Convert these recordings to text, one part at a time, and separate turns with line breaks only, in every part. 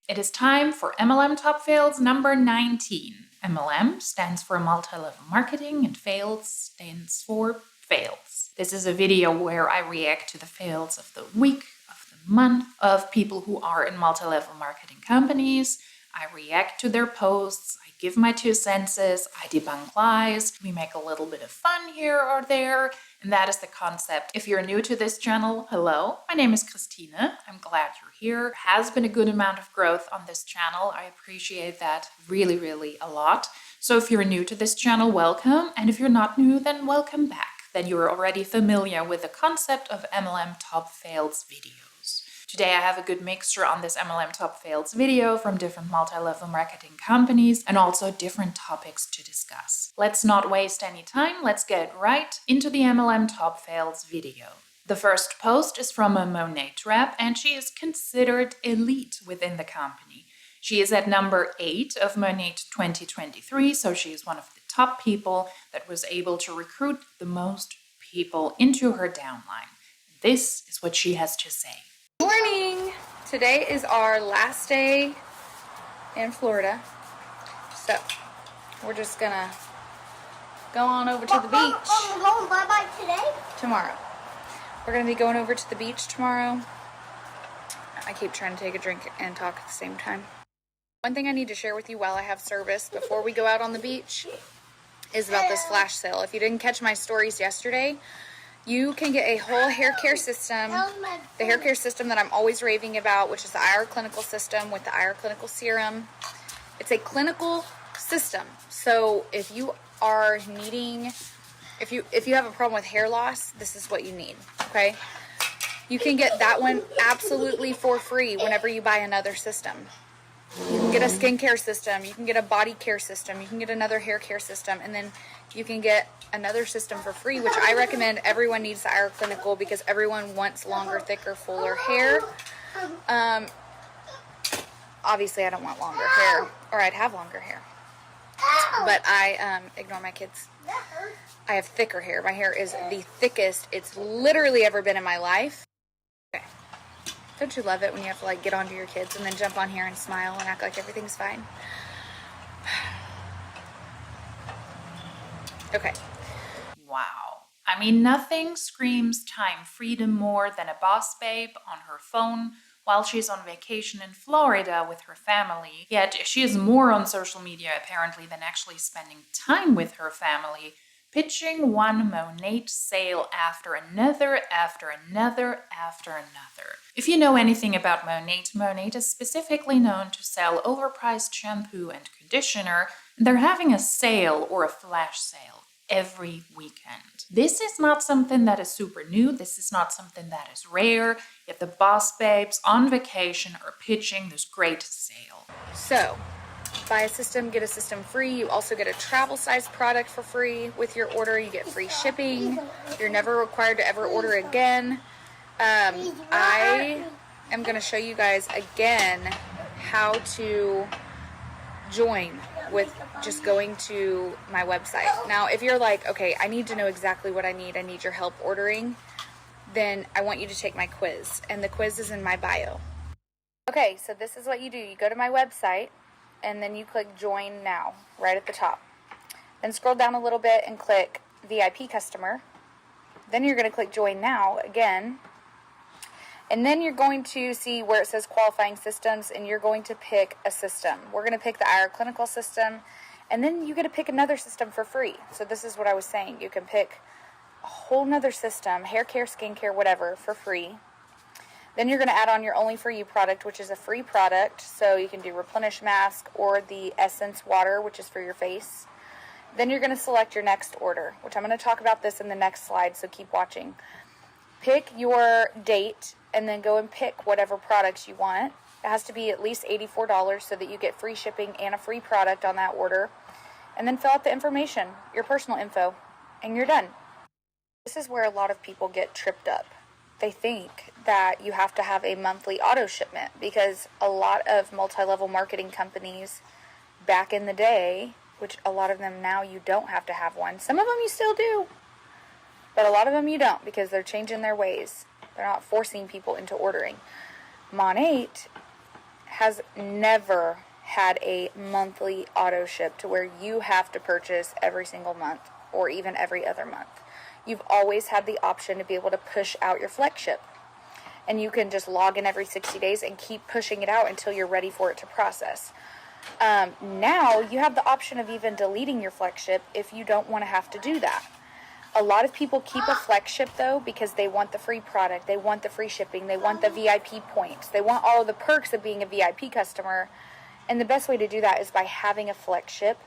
It is time for MLM Top Fails number 19. MLM stands for multi-level marketing and fails stands for fails. This is a video where I react to the fails of the week, of the month, of people who are in multi-level marketing companies. I react to their posts, I give my 2 cents, I debunk lies, we make a little bit of fun here or there, and that is the concept. If you're new to this channel, hello, my name is Christine. I'm glad you're here. There has been a good amount of growth on this channel. I appreciate that really a lot. So if you're new to this channel, welcome, and if you're not new, then welcome back. Then you're already familiar with the concept of MLM Top Fails videos. Today I have a good mixture on this MLM Top Fails video from different multi-level marketing companies and also different topics to discuss. Let's not waste any time, let's get right into the MLM Top Fails video. The first post is from a Monat rep and she is considered elite within the company. She is at number 8 of Monat 2023, so she is one of the top people that was able to recruit the most people into her downline. This is what she has to say.
Morning! Today is our last day in Florida, so we're just gonna go on over to the beach.
We're going bye-bye today?
Tomorrow. We're gonna be going over to the beach tomorrow. I keep trying to take a drink and talk at the same time. One thing I need to share with you while I have service before we go out on the beach is about this flash sale. If you didn't catch my stories yesterday, you can get a whole hair care system, the hair care system that I'm always raving about, which is the IR Clinical system with the IR Clinical serum. It's a clinical system. So if you are needing, if you have a problem with hair loss, this is what you need, okay? You can get that one absolutely for free whenever you buy another system. You can get a skincare system, you can get a body care system, you can get another hair care system, and then you can get another system for free, which I recommend everyone needs the IR Clinical because everyone wants longer, thicker, fuller hair. Obviously I don't want longer hair, or I'd have longer hair. But I ignore my kids. I have thicker hair. My hair is the thickest it's literally ever been in my life. Okay. Don't you love it when you have to like get onto your kids and then jump on here and smile and act like everything's fine? Okay.
Wow. I mean, nothing screams time freedom more than a boss babe on her phone while she's on vacation in Florida with her family. Yet she is more on social media apparently than actually spending time with her family, pitching one Monat sale after another, after another, after another. If you know anything about Monat, Monat is specifically known to sell overpriced shampoo and conditioner, and they're having a sale or a flash sale every weekend. This is not something that is super new. This is not something that is rare. Yet the boss babes on vacation are pitching this great sale.
So, buy a system, get a system free. You also get a travel size product for free with your order. You get free shipping. You're never required to ever order again. I am going to show you guys again how to join with just going to my website. Now, if you're like, okay, I need to know exactly what I need your help ordering, then I want you to take my quiz, and the quiz is in my bio. Okay, so this is what you do. You go to my website, and then you click Join Now, right at the top. Then scroll down a little bit and click VIP Customer. Then you're going to click Join Now again. And then you're going to see where it says Qualifying Systems, and you're going to pick a system. We're going to pick the IR Clinical system, and then you get to pick another system for free. So this is what I was saying. You can pick a whole nother system, hair care, skincare, whatever, for free. Then you're going to add on your Only For You product, which is a free product. So you can do Replenish Mask or the Essence Water, which is for your face. Then you're going to select your next order, which I'm going to talk about this in the next slide, so keep watching. Pick your date and then go and pick whatever products you want. It has to be at least $84 so that you get free shipping and a free product on that order. And then fill out the information, your personal info, and you're done. This is where a lot of people get tripped up. They think that you have to have a monthly auto shipment because a lot of multi-level marketing companies back in the day, which a lot of them now you don't have to have one. Some of them you still do, but a lot of them you don't because they're changing their ways. They're not forcing people into ordering. Monat has never had a monthly auto ship to where you have to purchase every single month or even every other month. You've always had the option to be able to push out your flex ship. And you can just log in every 60 days and keep pushing it out until you're ready for it to process. Now you have the option of even deleting your flex ship if you don't want to have to do that. A lot of people keep a flex ship though because they want the free product, they want the free shipping, they want the VIP points, they want all of the perks of being a VIP customer. And the best way to do that is by having a flex ship,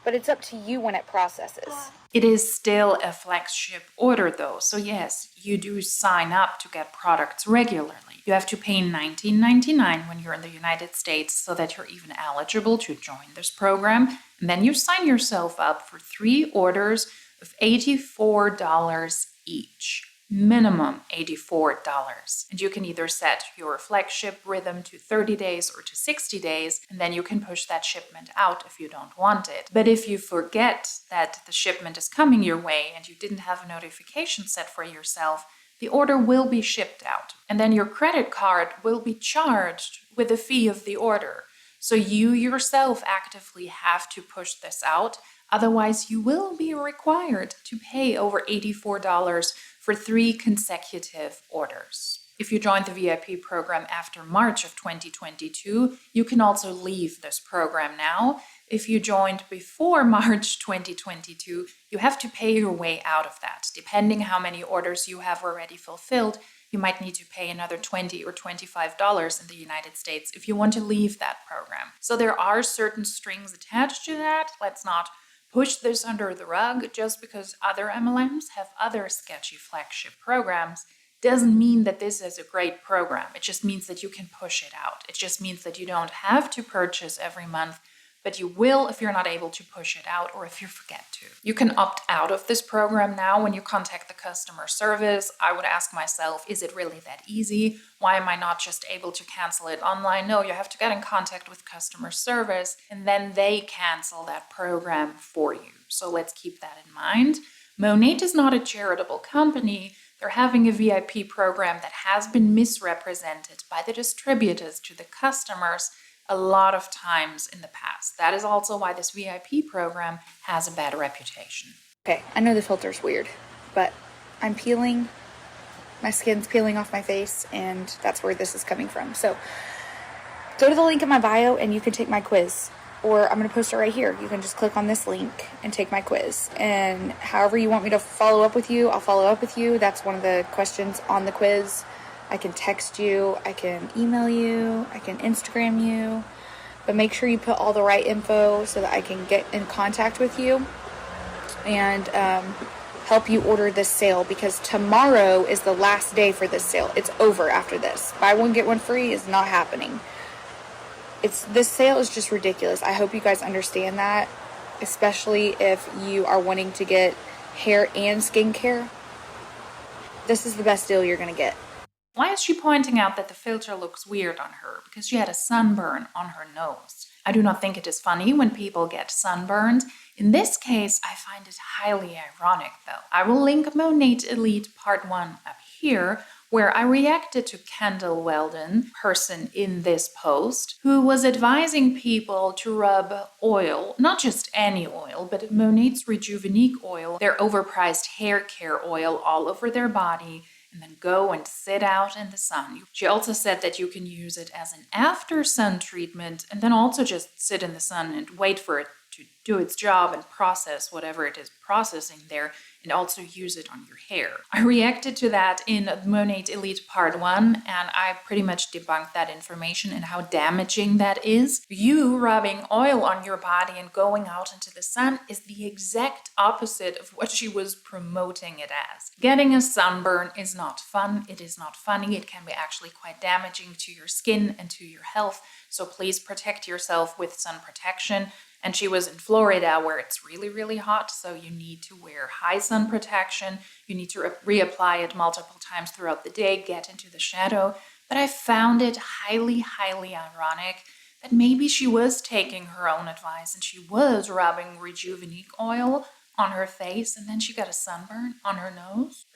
but it's up to you when it processes.
It is still a flagship order though, so yes, you do sign up to get products regularly. You have to pay $19.99 when you're in the United States so that you're even eligible to join this program. And then you sign yourself up for 3 orders of $84 each. Minimum $84. And you can either set your flagship rhythm to 30 days or to 60 days, and then you can push that shipment out if you don't want it. But if you forget that the shipment is coming your way and you didn't have a notification set for yourself, the order will be shipped out. And then your credit card will be charged with the fee of the order. So you yourself actively have to push this out. Otherwise, you will be required to pay over $84 for 3 consecutive orders. If you joined the VIP program after March of 2022, you can also leave this program now. If you joined before March 2022, you have to pay your way out of that. Depending how many orders you have already fulfilled, you might need to pay another $20 or $25 in the United States if you want to leave that program. So there are certain strings attached to that. Let's not push this under the rug. Just because other MLMs have other sketchy flagship programs doesn't mean that this is a great program. It just means that you can push it out. It just means that you don't have to purchase every month, but you will if you're not able to push it out or if you forget to. You can opt out of this program now when you contact the customer service. I would ask myself, is it really that easy? Why am I not just able to cancel it online? No, you have to get in contact with customer service and then they cancel that program for you. So let's keep that in mind. Monat is not a charitable company. They're having a VIP program that has been misrepresented by the distributors to the customers a lot of times in the past. That is also why this VIP program has a bad reputation.
Okay, I know the filter's weird, but I'm peeling, my skin's peeling off my face, and that's where this is coming from. So go to the link in my bio and you can take my quiz, or I'm going to post it right here. You can just click on this link and take my quiz, and however you want me to follow up with you, I'll follow up with you. That's one of the questions on the quiz. I can text you, I can email you, I can Instagram you, but make sure you put all the right info so that I can get in contact with you and help you order this sale, because tomorrow is the last day for this sale. It's over after this. Buy one, get one free is not happening. This sale is just ridiculous. I hope you guys understand that, especially if you are wanting to get hair and skincare. This is the best deal you're going to get.
Why is she pointing out that the filter looks weird on her? Because she had a sunburn on her nose. I do not think it is funny when people get sunburned. In this case, I find it highly ironic though. I will link Monat Elite Part 1 up here, where I reacted to Kendall Weldon, person in this post, who was advising people to rub oil, not just any oil, but Monat's Rejuvenique oil, their overpriced hair care oil, all over their body, and then go and sit out in the sun. She also said that you can use it as an after sun treatment and then also just sit in the sun and wait for it to do its job and process whatever it is processing there, and also use it on your hair. I reacted to that in Monat Elite Part 1, and I pretty much debunked that information and how damaging that is. You rubbing oil on your body and going out into the sun is the exact opposite of what she was promoting it as. Getting a sunburn is not fun, it is not funny, it can be actually quite damaging to your skin and to your health, so please protect yourself with sun protection. And she was in Florida where it's really, really hot, so you need to wear high sun protection. You need to reapply it multiple times throughout the day, get into the shadow. But I found it highly, highly ironic that maybe she was taking her own advice and she was rubbing Rejuvenique oil on her face and then she got a sunburn on her nose.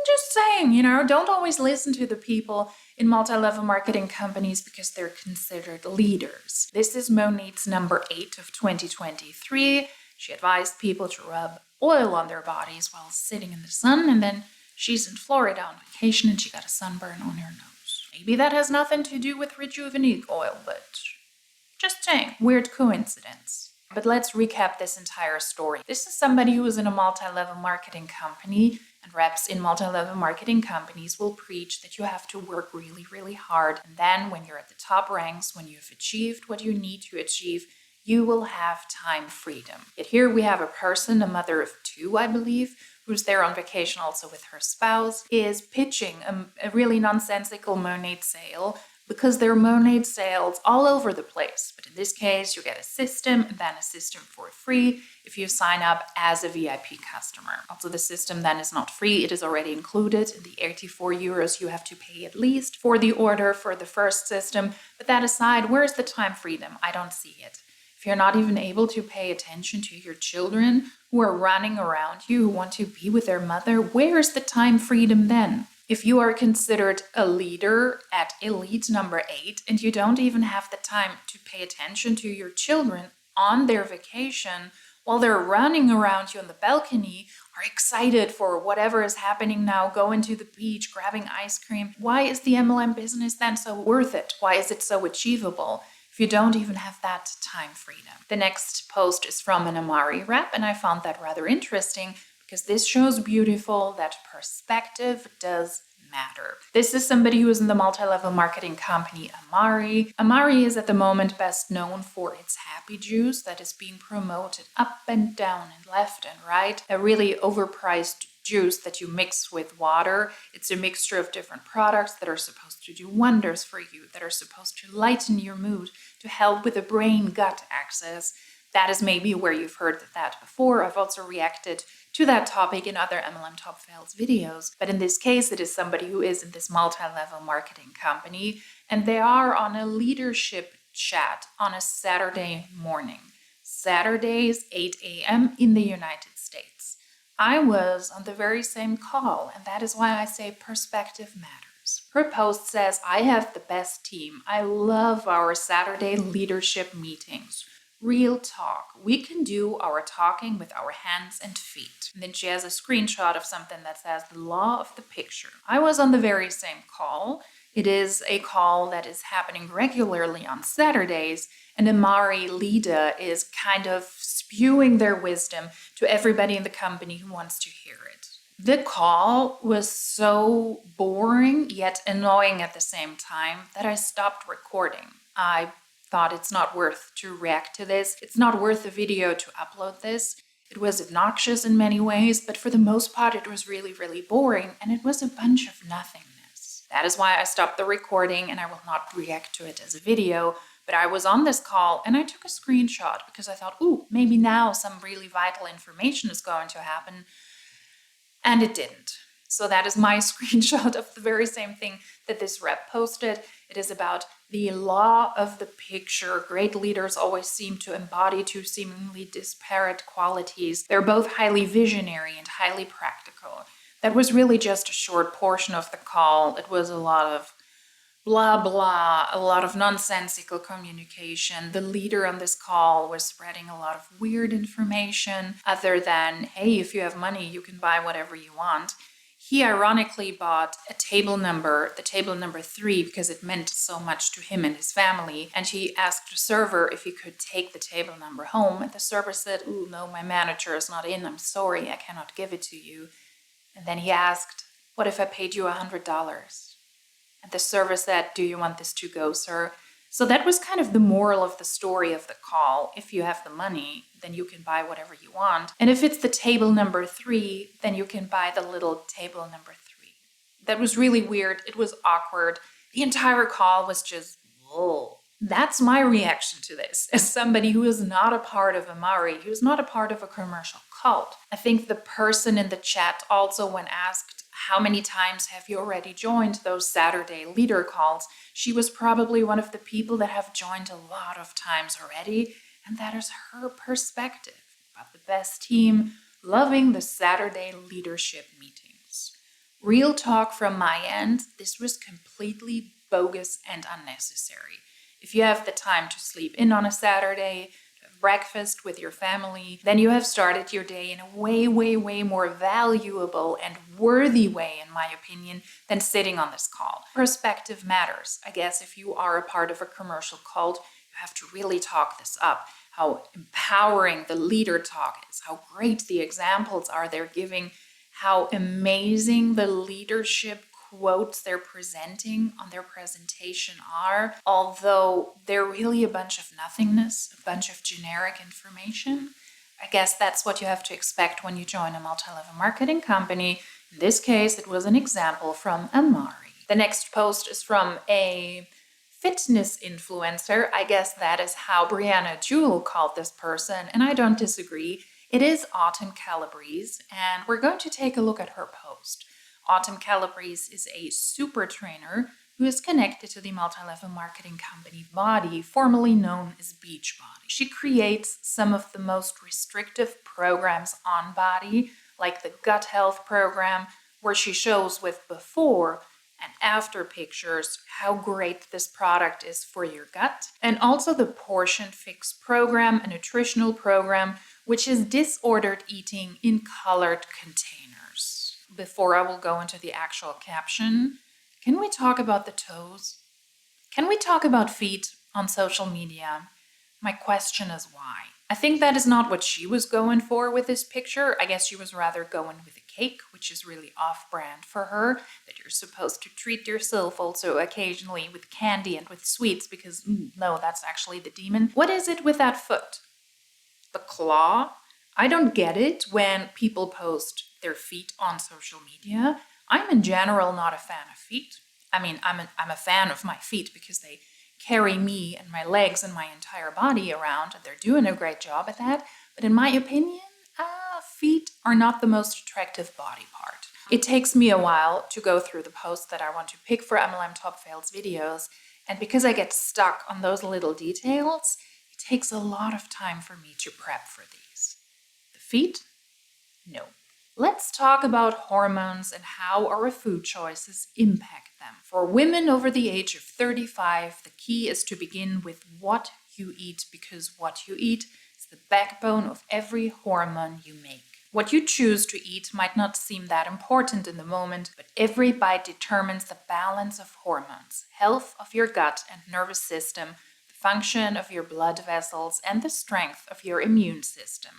just saying, don't always listen to the people in multi-level marketing companies because they're considered leaders. This is Monat's number 8 of 2023. She advised people to rub oil on their bodies while sitting in the sun, and then she's in Florida on vacation and she got a sunburn on her nose. Maybe that has nothing to do with rejuvenating oil, but just saying, weird coincidence. But let's recap this entire story. This is somebody who is in a multi-level marketing company, and reps in multi-level marketing companies will preach that you have to work really, really hard. And then when you're at the top ranks, when you've achieved what you need to achieve, you will have time freedom. Yet here we have a person, a mother of 2, I believe, who's there on vacation also with her spouse, is pitching a really nonsensical Monat sale, because there are Monat sales all over the place. But in this case, you get a system and then a system for free if you sign up as a VIP customer. Also, the system then is not free. It is already included in the 84 euros you have to pay at least for the order for the first system. But that aside, where's the time freedom? I don't see it. If you're not even able to pay attention to your children who are running around you, who want to be with their mother, where's the time freedom then? If you are considered a leader at elite number 8 and you don't even have the time to pay attention to your children on their vacation while they're running around you on the balcony, are excited for whatever is happening now, going to the beach, grabbing ice cream, why is the MLM business then so worth it? Why is it so achievable if you don't even have that time freedom? The next post is from an Amare rep, and I found that rather interesting, because this shows beautiful that perspective does matter. This is somebody who is in the multi-level marketing company Amare. Amare is at the moment best known for its happy juice that is being promoted up and down and left and right. A really overpriced juice that you mix with water. It's a mixture of different products that are supposed to do wonders for you, that are supposed to lighten your mood, to help with the brain-gut axis. That is maybe where you've heard that before. I've also reacted to that topic in other MLM Top Fails videos. But in this case, it is somebody who is in this multi-level marketing company, and they are on a leadership chat on a Saturday morning. Saturdays, 8 a.m. in the United States. I was on the very same call, and that is why I say perspective matters. Her post says, I have the best team. I love our Saturday leadership meetings. Real talk. We can do our talking with our hands and feet. And then she has a screenshot of something that says the law of the picture. I was on the very same call. It is a call that is happening regularly on Saturdays, and Amare Lida is kind of spewing their wisdom to everybody in the company who wants to hear it. The call was so boring yet annoying at the same time that I stopped recording. I thought it's not worth to react to this. It's not worth a video to upload this. It was obnoxious in many ways, but for the most part it was really, really boring, and it was a bunch of nothingness. That is why I stopped the recording, and I will not react to it as a video. But I was on this call and I took a screenshot because I thought, ooh, maybe now some really vital information is going to happen. And it didn't. So that is my screenshot of the very same thing that this rep posted. It is about the law of the picture. Great leaders always seem to embody two seemingly disparate qualities. They're both highly visionary and highly practical. That was really just a short portion of the call. It was a lot of blah, blah, a lot of nonsensical communication. The leader on this call was spreading a lot of weird information other than, hey, if you have money, you can buy whatever you want. He ironically bought a table number, the table number 3, because it meant so much to him and his family. And he asked the server if he could take the table number home. And the server said, ooh, no, my manager is not in. I'm sorry, I cannot give it to you. And then he asked, what if I paid you $100? And the server said, do you want this to go, sir? So that was kind of the moral of the story of the call. If you have the money, then you can buy whatever you want. And if it's the table number 3, then you can buy the little table number 3. That was really weird. It was awkward. The entire call was just, whoa. That's my reaction to this, as somebody who is not a part of Amare, who is not a part of a commercial cult. I think the person in the chat also, when asked, how many times have you already joined those Saturday leader calls? She was probably one of the people that have joined a lot of times already, and that is her perspective about the best team, loving the Saturday leadership meetings. Real talk from my end, this was completely bogus and unnecessary. If you have the time to sleep in on a Saturday, to have breakfast with your family, then you have started your day in a way, way, way more valuable and worthy way, in my opinion, than sitting on this call. Perspective matters. I guess if you are a part of a commercial cult, you have to really talk this up. How empowering the leader talk is, how great the examples are they're giving, how amazing the leadership quotes they're presenting on their presentation are, although they're really a bunch of nothingness, a bunch of generic information. I guess that's what you have to expect when you join a multi-level marketing company. In this case, it was an example from Amare. The next post is from a fitness influencer. I guess that is how Brianna Jewell called this person, and I don't disagree. It is Autumn Calabrese, and we're going to take a look at her post. Autumn Calabrese is a super trainer who is connected to the multi-level marketing company Body, formerly known as Beachbody. She creates some of the most restrictive programs on Body, like the gut health program, where she shows with before and after pictures how great this product is for your gut, and also the Portion Fix program, a nutritional program which is disordered eating in colored containers. Before I will go into the actual caption, can we talk about the toes? Can we talk about feet on social media? My question is why? I think that is not what she was going for with this picture. I guess she was rather going with a cake, which is really off-brand for her, that you're supposed to treat yourself also occasionally with candy and with sweets because, no, that's actually the demon. What is it with that foot? The claw? I don't get it when people post their feet on social media. I'm in general not a fan of feet. I mean, I'm a fan of my feet because they carry me and my legs and my entire body around, and they're doing a great job at that. But in my opinion, feet are not the most attractive body part. It takes me a while to go through the posts that I want to pick for MLM Top Fails videos, and because I get stuck on those little details, it takes a lot of time for me to prep for these. The feet? No. Let's talk about hormones and how our food choices impact them. For women over the age of 35, the key is to begin with what you eat, because what you eat is the backbone of every hormone you make. What you choose to eat might not seem that important in the moment, but every bite determines the balance of hormones, health of your gut and nervous system, the function of your blood vessels, and the strength of your immune system.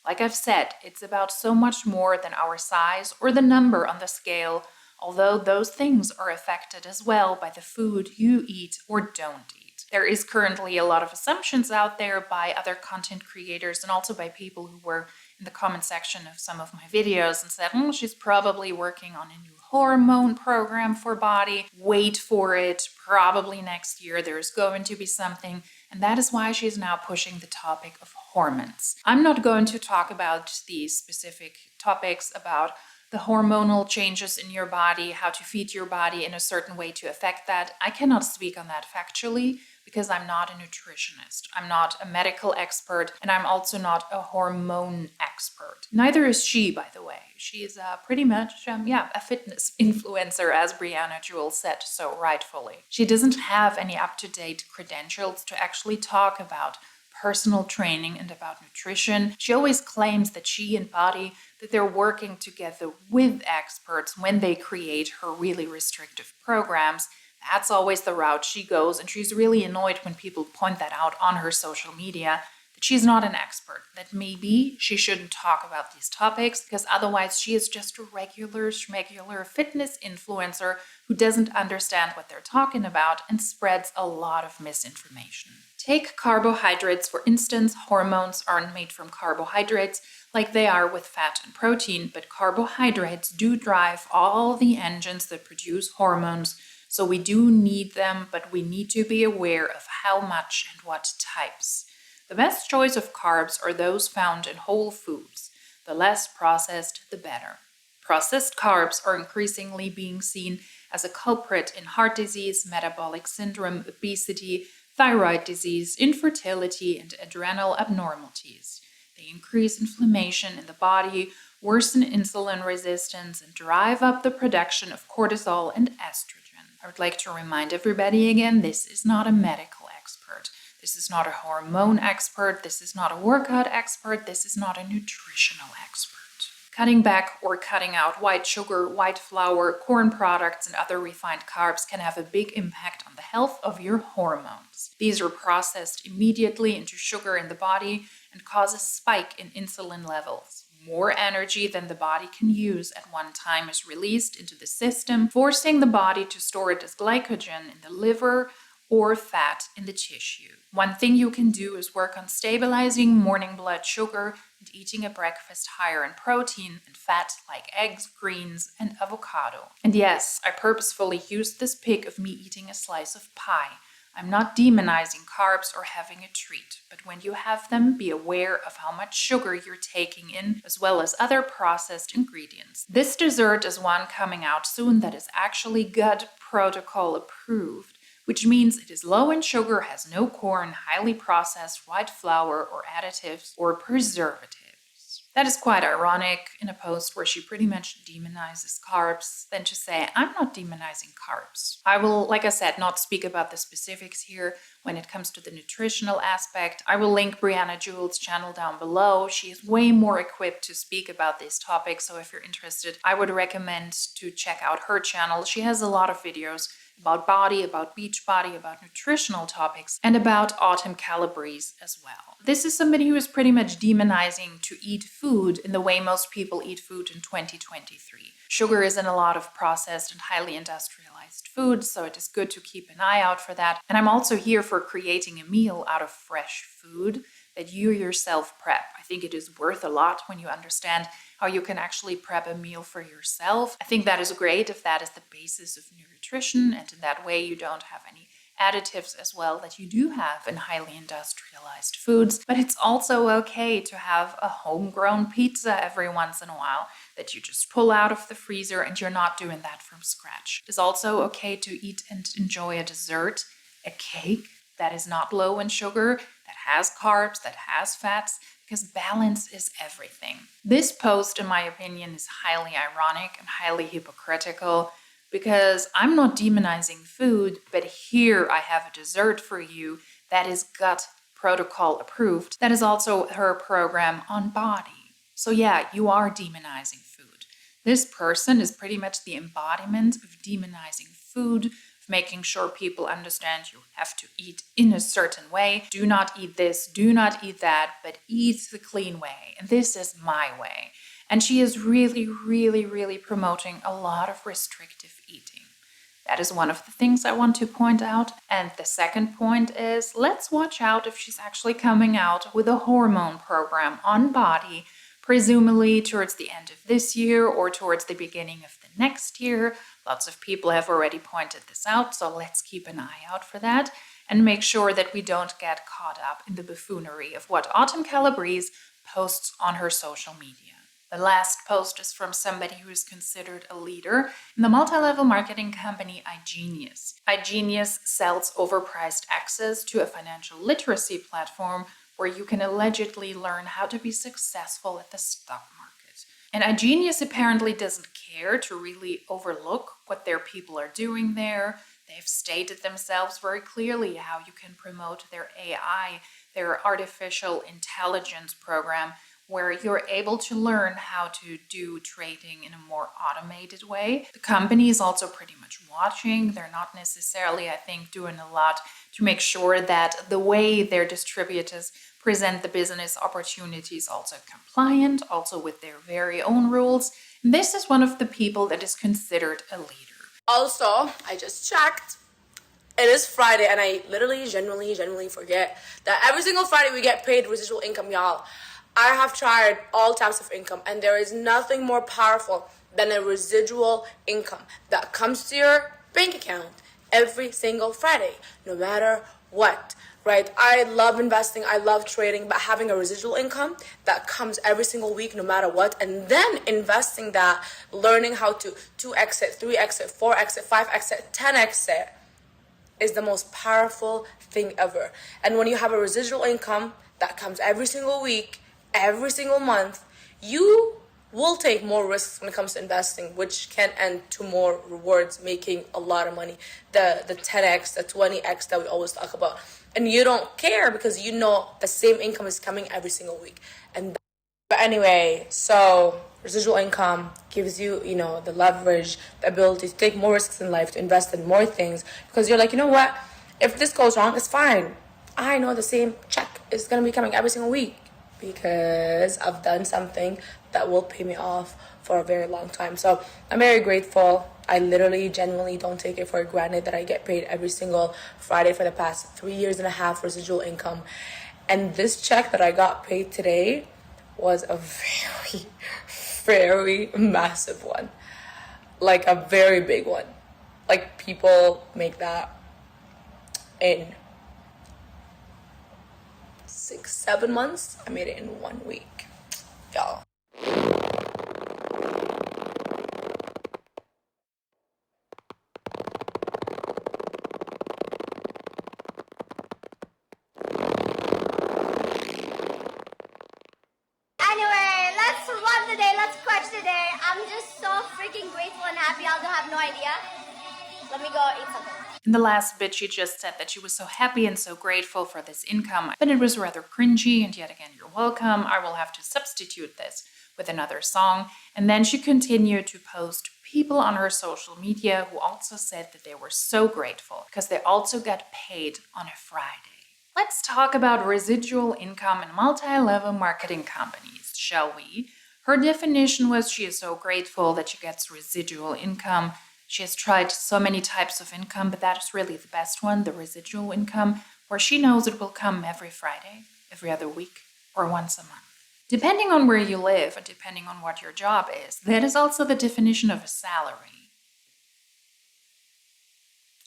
Like I've said, it's about so much more than our size or the number on the scale, although those things are affected as well by the food you eat or don't eat. There is currently a lot of assumptions out there by other content creators and also by people who were in the comment section of some of my videos and said, she's probably working on a new hormone program for Body. Wait for it. Probably next year there's going to be something. And that is why she's now pushing the topic of hormones. I'm not going to talk about these specific topics about the hormonal changes in your body, how to feed your body in a certain way to affect that. I cannot speak on that factually because I'm not a nutritionist. I'm not a medical expert, and I'm also not a hormone expert. Neither is she, by the way. She's pretty much, a fitness influencer, as Brianna Jewell said so rightfully. She doesn't have any up-to-date credentials to actually talk about personal training and about nutrition. She always claims that she and Body, that they're working together with experts when they create her really restrictive programs. That's always the route she goes, and she's really annoyed when people point that out on her social media, that she's not an expert, that maybe she shouldn't talk about these topics because otherwise she is just a regular fitness influencer who doesn't understand what they're talking about and spreads a lot of misinformation. Take carbohydrates, for instance. Hormones aren't made from carbohydrates like they are with fat and protein, but carbohydrates do drive all the engines that produce hormones. So we do need them, but we need to be aware of how much and what types. The best choice of carbs are those found in whole foods. The less processed, the better. Processed carbs are increasingly being seen as a culprit in heart disease, metabolic syndrome, obesity, thyroid disease, infertility, and adrenal abnormalities. They increase inflammation in the body, worsen insulin resistance, and drive up the production of cortisol and estrogen. I would like to remind everybody again, this is not a medical expert. This is not a hormone expert. This is not a workout expert. This is not a nutritional expert. Cutting back or cutting out white sugar, white flour, corn products, and other refined carbs can have a big impact on the health of your hormones. These are processed immediately into sugar in the body and cause a spike in insulin levels. More energy than the body can use at one time is released into the system, forcing the body to store it as glycogen in the liver or fat in the tissue. One thing you can do is work on stabilizing morning blood sugar and eating a breakfast higher in protein and fat like eggs, greens, and avocado. And yes, I purposefully used this pic of me eating a slice of pie. I'm not demonizing carbs or having a treat, but when you have them, be aware of how much sugar you're taking in, as well as other processed ingredients. This dessert is one coming out soon that is actually gut protocol approved, which means it is low in sugar, has no corn, highly processed white flour or additives or preservatives. That is quite ironic in a post where she pretty much demonizes carbs than to say, I'm not demonizing carbs. I will, like I said, not speak about the specifics here when it comes to the nutritional aspect. I will link Brianna Jewell's channel down below. She is way more equipped to speak about this topic, so if you're interested, I would recommend to check out her channel. She has a lot of videos about body, about Beachbody, about nutritional topics, and about Autumn Calabrese as well. This is somebody who is pretty much demonizing to eat food in the way most people eat food in 2023. Sugar is in a lot of processed and highly industrialized foods, so it is good to keep an eye out for that. And I'm also here for creating a meal out of fresh food that you yourself prep. I think it is worth a lot when you understand how you can actually prep a meal for yourself. I think that is great if that is the basis of nutrition, and in that way you don't have any additives as well that you do have in highly industrialized foods. But it's also okay to have a homegrown pizza every once in a while that you just pull out of the freezer, and you're not doing that from scratch. It's also okay to eat and enjoy a dessert, a cake that is not low in sugar, that has carbs, that has fats, because balance is everything. This post, in my opinion, is highly ironic and highly hypocritical, because I'm not demonizing food, but here I have a dessert for you that is gut protocol approved. That is also her program on body. So yeah, you are demonizing food. This person is pretty much the embodiment of demonizing food, making sure people understand you have to eat in a certain way. Do not eat this, do not eat that, but eat the clean way. And this is my way. And she is really promoting a lot of restrictive eating. That is one of the things I want to point out. And the second point is, let's watch out if she's actually coming out with a hormone program on body, presumably towards the end of this year or towards the beginning of the next year. Lots of people have already pointed this out, so let's keep an eye out for that and make sure that we don't get caught up in the buffoonery of what Autumn Calabrese posts on her social media. The last post is from somebody who is considered a leader in the multi-level marketing company iGenius. iGenius sells overpriced access to a financial literacy platform where you can allegedly learn how to be successful at the stock market. And iGenius apparently doesn't care to really overlook what their people are doing there. They've stated themselves very clearly how you can promote their AI, their artificial intelligence program, where you're able to learn how to do trading in a more automated way. The company is also pretty much watching. They're not necessarily, I think, doing a lot to make sure that the way their distributors present the business opportunities also compliant, also with their very own rules. And this is one of the people that is considered a leader.
Also, I just checked. It is Friday, and I literally, genuinely forget that every single Friday we get paid residual income, y'all. I have tried all types of income, and there is nothing more powerful than a residual income that comes to your bank account every single Friday, no matter what, right? I love investing, I love trading, but having a residual income that comes every single week, no matter what, and then investing that, learning how to 2x it, 3x it, 4x it, 5x it, 10x it, is the most powerful thing ever. And when you have a residual income that comes every single week, every single month, you will take more risks when it comes to investing, which can end to more rewards, making a lot of money. The 10x, the 20x that we always talk about. And you don't care because you know the same income is coming every single week. But anyway, so residual income gives you, the leverage, the ability to take more risks in life, to invest in more things, because you're like, you know what? If this goes wrong, it's fine. I know the same check is going to be coming every single week because I've done something that will pay me off for a very long time. So I'm very grateful. I literally, genuinely don't take it for granted that I get paid every single Friday for the past 3.5 years residual income. And this check that I got paid today was a very, very massive one. Like a very big one. Like people make that in 6-7 months. I made it in 1 week. Y'all.
Anyway, let's run the day, let's crush the day. I'm just so freaking grateful and happy. I'll have no idea. Let me go eat something.
In the last bit, she just said that she was so happy and so grateful for this income, but it was rather cringy, and yet again, you're welcome. I will have to substitute this with another song. And then she continued to post people on her social media who also said that they were so grateful because they also got paid on a Friday. Let's talk about residual income in multi-level marketing companies, shall we? Her definition was she is so grateful that she gets residual income. She has tried so many types of income, but that is really the best one, the residual income, where she knows it will come every Friday, every other week, or once a month. Depending on where you live and depending on what your job is, that is also the definition of a salary.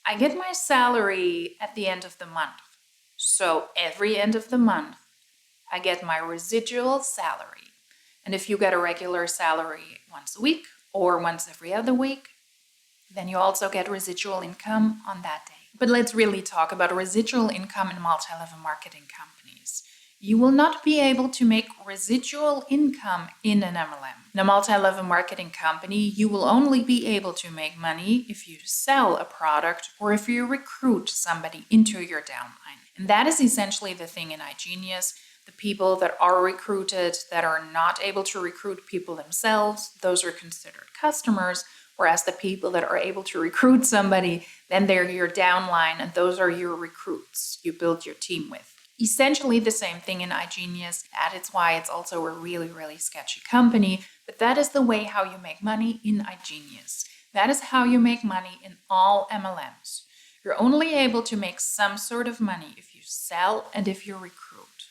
I get my salary at the end of the month. So every end of the month, I get my residual salary. And if you get a regular salary once a week or once every other week, then you also get residual income on that day. But let's really talk about residual income in multi-level marketing companies. You will not be able to make residual income in an MLM. In a multi-level marketing company, you will only be able to make money if you sell a product or if you recruit somebody into your downline. And that is essentially the thing in iGenius. The people that are recruited, that are not able to recruit people themselves, those are considered customers. Whereas the people that are able to recruit somebody, then they're your downline, and those are your recruits you build your team with. Essentially the same thing in iGenius. That is why it's also a really, really sketchy company, but that is the way how you make money in iGenius. That is how you make money in all MLMs. You're only able to make some sort of money if you sell and if you recruit.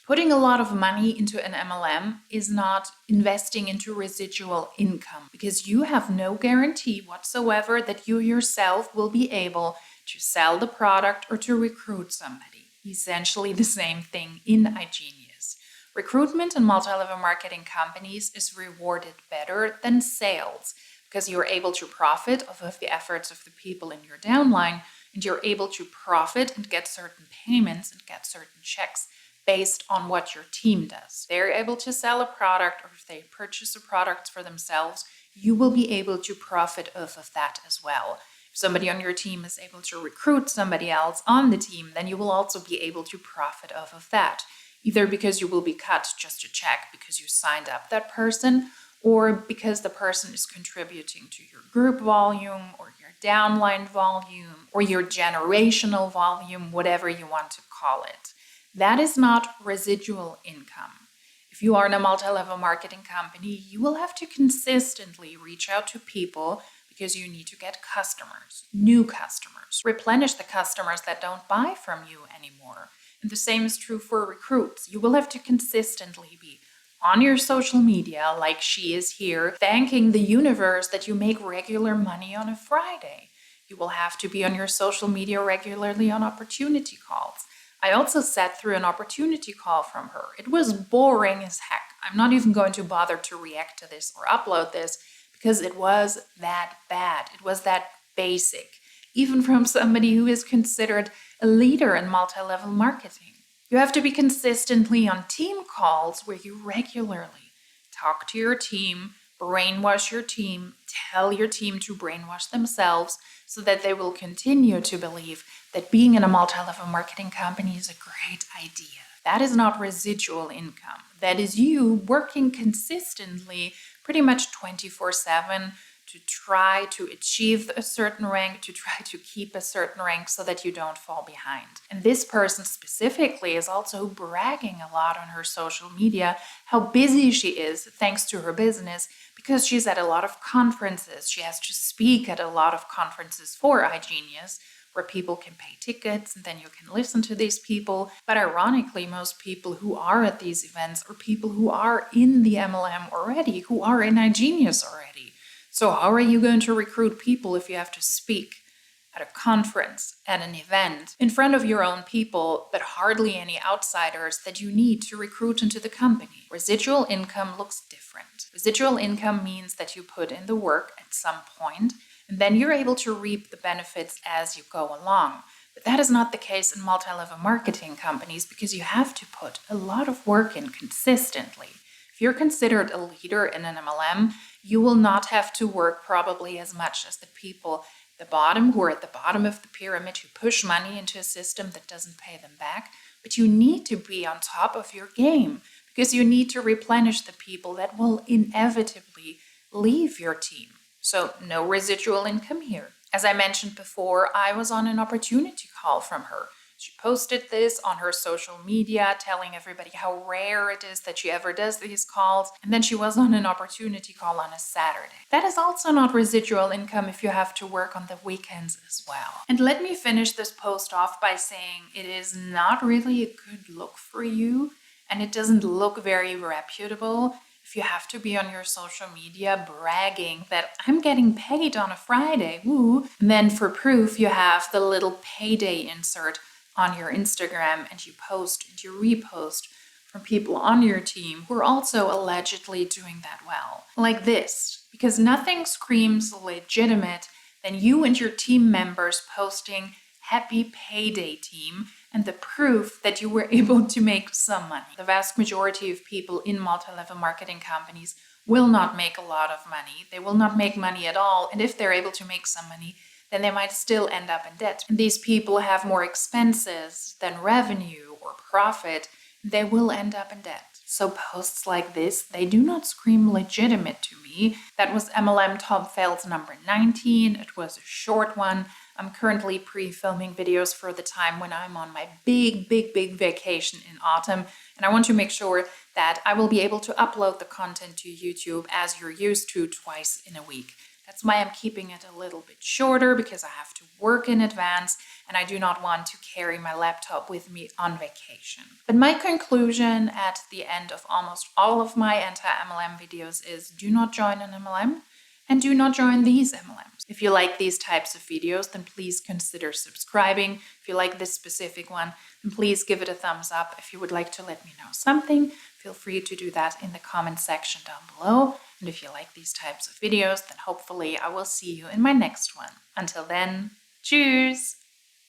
Putting a lot of money into an MLM is not investing into residual income because you have no guarantee whatsoever that you yourself will be able to sell the product or to recruit somebody. Essentially the same thing in iGenius. Recruitment in multi-level marketing companies is rewarded better than sales because you're able to profit off of the efforts of the people in your downline, and you're able to profit and get certain payments and get certain checks based on what your team does. They're able to sell a product, or if they purchase a product for themselves, you will be able to profit off of that as well. If somebody on your team is able to recruit somebody else on the team, then you will also be able to profit off of that. Either because you will be cut just a check because you signed up that person, or because the person is contributing to your group volume or your downline volume or your generational volume, whatever you want to call it. That is not residual income. If you are in a multi-level marketing company, you will have to consistently reach out to people because you need to get customers, new customers, replenish the customers that don't buy from you anymore. And the same is true for recruits. You will have to consistently be on your social media, like she is here, thanking the universe that you make regular money on a Friday. You will have to be on your social media regularly on opportunity calls. I also sat through an opportunity call from her. It was boring as heck. I'm not even going to bother to react to this or upload this because it was that bad. It was that basic, even from somebody who is considered a leader in multi-level marketing. You have to be consistently on team calls where you regularly talk to your team, brainwash your team, tell your team to brainwash themselves so that they will continue to believe that being in a multi-level marketing company is a great idea. That is not residual income. That is you working consistently, pretty much 24/7, to try to achieve a certain rank, to try to keep a certain rank so that you don't fall behind. And this person specifically is also bragging a lot on her social media how busy she is thanks to her business, because she's at a lot of conferences. She has to speak at a lot of conferences for iGenius, where people can pay tickets and then you can listen to these people. But ironically, most people who are at these events are people who are in the MLM already, who are in iGenius already. So how are you going to recruit people if you have to speak at a conference, at an event, in front of your own people, but hardly any outsiders that you need to recruit into the company? Residual income looks different. Residual income means that you put in the work at some point, and then you're able to reap the benefits as you go along. But that is not the case in multi-level marketing companies, because you have to put a lot of work in consistently. If you're considered a leader in an MLM, you will not have to work probably as much as the people at the bottom, who are at the bottom of the pyramid, who push money into a system that doesn't pay them back. But you need to be on top of your game, because you need to replenish the people that will inevitably leave your team. So no residual income here. As I mentioned before, I was on an opportunity call from her. She posted this on her social media, telling everybody how rare it is that she ever does these calls. And then she was on an opportunity call on a Saturday. That is also not residual income if you have to work on the weekends as well. And let me finish this post off by saying it is not really a good look for you, and it doesn't look very reputable if you have to be on your social media bragging that I'm getting paid on a Friday, woo. And then for proof, you have the little payday insert on your Instagram, and you post and you repost from people on your team who are also allegedly doing that well. Like this, because nothing screams legitimate than you and your team members posting "Happy Payday Team" and the proof that you were able to make some money. The vast majority of people in multi-level marketing companies will not make a lot of money. They will not make money at all. And if they're able to make some money, then they might still end up in debt. And these people have more expenses than revenue or profit. They will end up in debt. So posts like this, they do not scream legitimate to me. That was MLM Top Fails number 19. It was a short one. I'm currently pre-filming videos for the time when I'm on my big vacation in autumn. And I want to make sure that I will be able to upload the content to YouTube as you're used to, twice in a week. That's why I'm keeping it a little bit shorter, because I have to work in advance and I do not want to carry my laptop with me on vacation. But my conclusion at the end of almost all of my anti-MLM videos is: do not join an MLM and do not join these MLMs. If you like these types of videos, then please consider subscribing. If you like this specific one, then please give it a thumbs up. If you would like to let me know something, feel free to do that in the comment section down below. And if you like these types of videos, then hopefully I will see you in my next one. Until then, cheers!